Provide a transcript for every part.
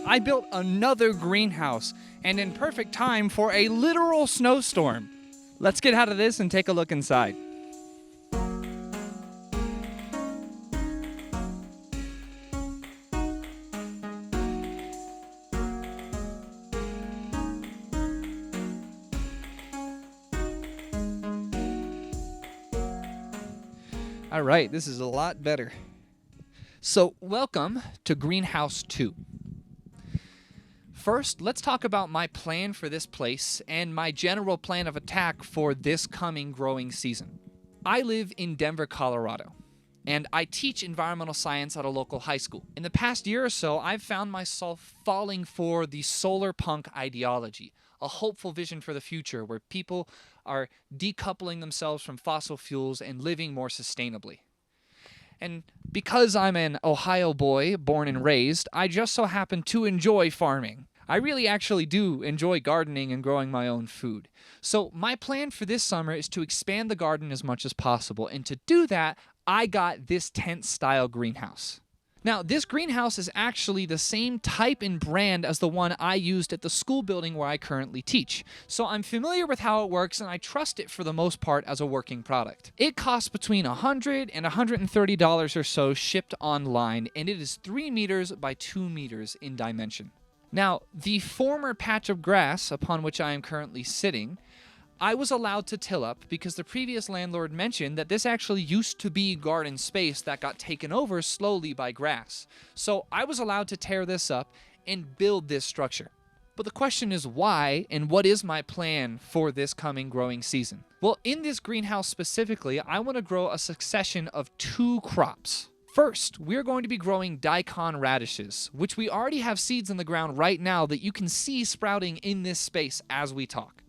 I built another greenhouse, and in perfect time for a literal snowstorm. Let's get out of this and take a look inside. All right, this is a lot better. So, welcome to Greenhouse 2. First, let's talk about my plan for this place and my general plan of attack for this coming growing season. I live in Denver, Colorado, and I teach environmental science at a local high school. In the past year or so, I've found myself falling for the solar punk ideology, a hopeful vision for the future where people are decoupling themselves from fossil fuels and living more sustainably. And because I'm an Ohio boy, born and raised, I just so happen to enjoy farming. I really actually do enjoy gardening and growing my own food. So my plan for this summer is to expand the garden as much as possible. And to do that, I got this tent-style greenhouse. Now, this greenhouse is actually the same type and brand as the one I used at the school building where I currently teach. So I'm familiar with how it works, and I trust it for the most part as a working product. It costs between $100 and $130 or so shipped online, and it is 3 meters by 2 meters in dimension. Now, the former patch of grass upon which I am currently sitting, I was allowed to till up because the previous landlord mentioned that this actually used to be garden space that got taken over slowly by grass. So I was allowed to tear this up and build this structure. But the question is why, and what is my plan for this coming growing season? Well, in this greenhouse specifically, I want to grow a succession of 2 crops. First, we're going to be growing daikon radishes, which we already have seeds in the ground right now that you can see sprouting in this space as we talk.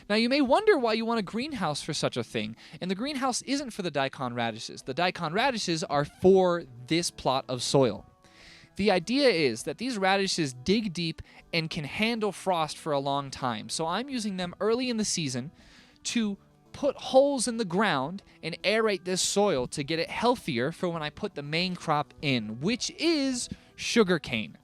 Now, you may wonder why you want a greenhouse for such a thing, and the greenhouse isn't for the daikon radishes. The daikon radishes are for this plot of soil. The idea is that these radishes dig deep and can handle frost for a long time, so I'm using them early in the season to put holes in the ground and aerate this soil to get it healthier for when I put the main crop in, which is sugarcane.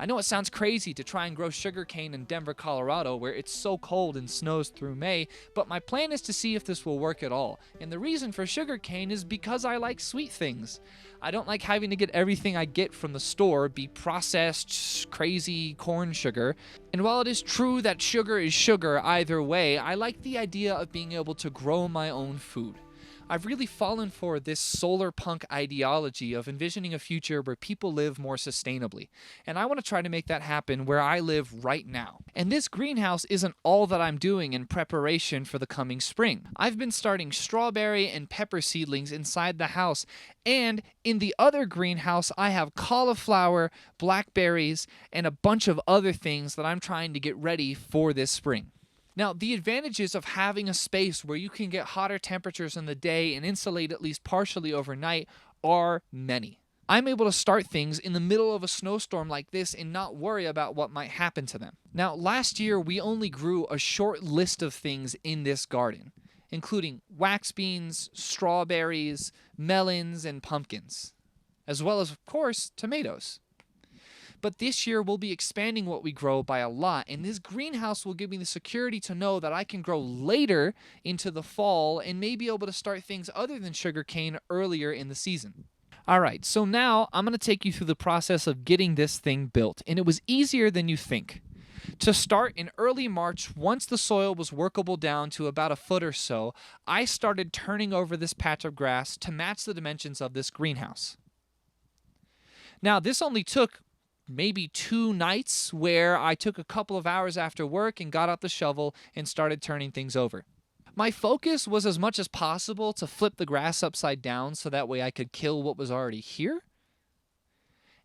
I know it sounds crazy to try and grow sugarcane in Denver, Colorado, where it's so cold and snows through May, but my plan is to see if this will work at all. And the reason for sugarcane is because I like sweet things. I don't like having to get everything I get from the store be processed, crazy corn sugar. And while it is true that sugar is sugar either way, I like the idea of being able to grow my own food. I've really fallen for this solar punk ideology of envisioning a future where people live more sustainably. And I want to try to make that happen where I live right now. And this greenhouse isn't all that I'm doing in preparation for the coming spring. I've been starting strawberry and pepper seedlings inside the house. And in the other greenhouse, I have cauliflower, blackberries, and a bunch of other things that I'm trying to get ready for this spring. Now, the advantages of having a space where you can get hotter temperatures in the day and insulate at least partially overnight are many. I'm able to start things in the middle of a snowstorm like this and not worry about what might happen to them. Now, last year, we only grew a short list of things in this garden, including wax beans, strawberries, melons, and pumpkins, as well as, of course, tomatoes. But this year, we'll be expanding what we grow by a lot, and this greenhouse will give me the security to know that I can grow later into the fall and may be able to start things other than sugarcane earlier in the season. All right, so now I'm going to take you through the process of getting this thing built, and it was easier than you think. To start, in early March, once the soil was workable down to about a foot or so, I started turning over this patch of grass to match the dimensions of this greenhouse. Now, this only took maybe 2 nights where I took a couple of hours after work and got out the shovel and started turning things over. My focus was as much as possible to flip the grass upside down so that way I could kill what was already here.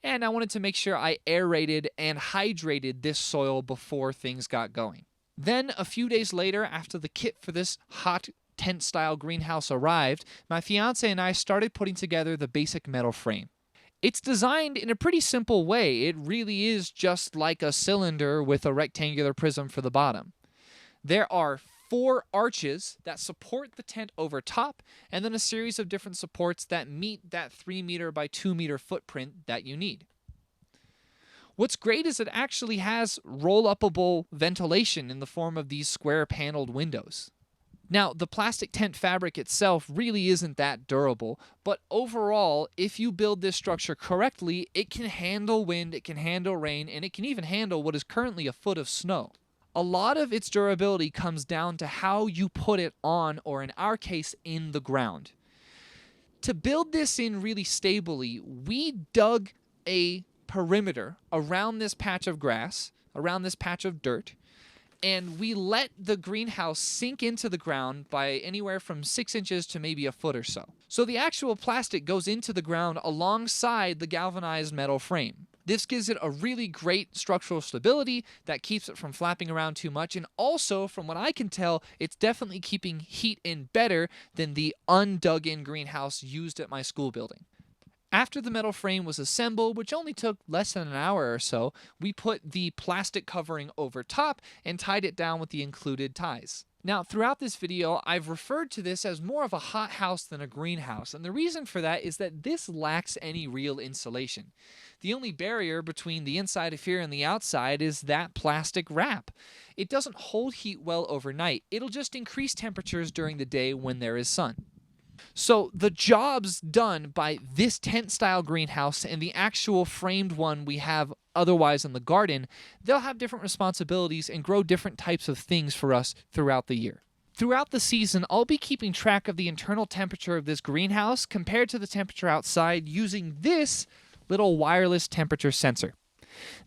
And I wanted to make sure I aerated and hydrated this soil before things got going. Then, a few days later, after the kit for this hot tent-style greenhouse arrived, my fiance and I started putting together the basic metal frame. It's designed in a pretty simple way. It really is just like a cylinder with a rectangular prism for the bottom. There are 4 arches that support the tent over top, and then a series of different supports that meet that 3 meter by 2 meter footprint that you need. What's great is it actually has roll-upable ventilation in the form of these square paneled windows. Now, the plastic tent fabric itself really isn't that durable, but overall, if you build this structure correctly, it can handle wind, it can handle rain, and it can even handle what is currently a foot of snow. A lot of its durability comes down to how you put it on, or in our case, in the ground. To build this in really stably, we dug a perimeter around this patch of grass, around this patch of dirt, and we let the greenhouse sink into the ground by anywhere from 6 inches to maybe a foot or so. So the actual plastic goes into the ground alongside the galvanized metal frame. This gives it a really great structural stability that keeps it from flapping around too much, and also, from what I can tell, it's definitely keeping heat in better than the undug-in greenhouse used at my school building. After the metal frame was assembled, which only took less than an hour or so, we put the plastic covering over top and tied it down with the included ties. Now, throughout this video, I've referred to this as more of a hothouse than a greenhouse, and the reason for that is that this lacks any real insulation. The only barrier between the inside of here and the outside is that plastic wrap. It doesn't hold heat well overnight. It'll just increase temperatures during the day when there is sun. So the jobs done by this tent-style greenhouse and the actual framed one we have otherwise in the garden, they'll have different responsibilities and grow different types of things for us throughout the year. Throughout the season, I'll be keeping track of the internal temperature of this greenhouse compared to the temperature outside using this little wireless temperature sensor.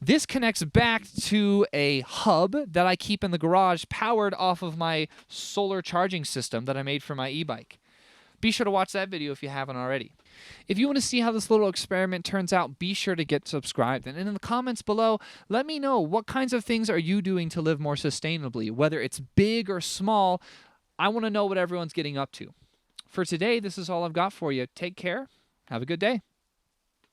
This connects back to a hub that I keep in the garage powered off of my solar charging system that I made for my e-bike. Be sure to watch that video if you haven't already. If you want to see how this little experiment turns out, be sure to get subscribed. And in the comments below, let me know what kinds of things are you doing to live more sustainably, whether it's big or small. I want to know what everyone's getting up to. For today, this is all I've got for you. Take care. Have a good day.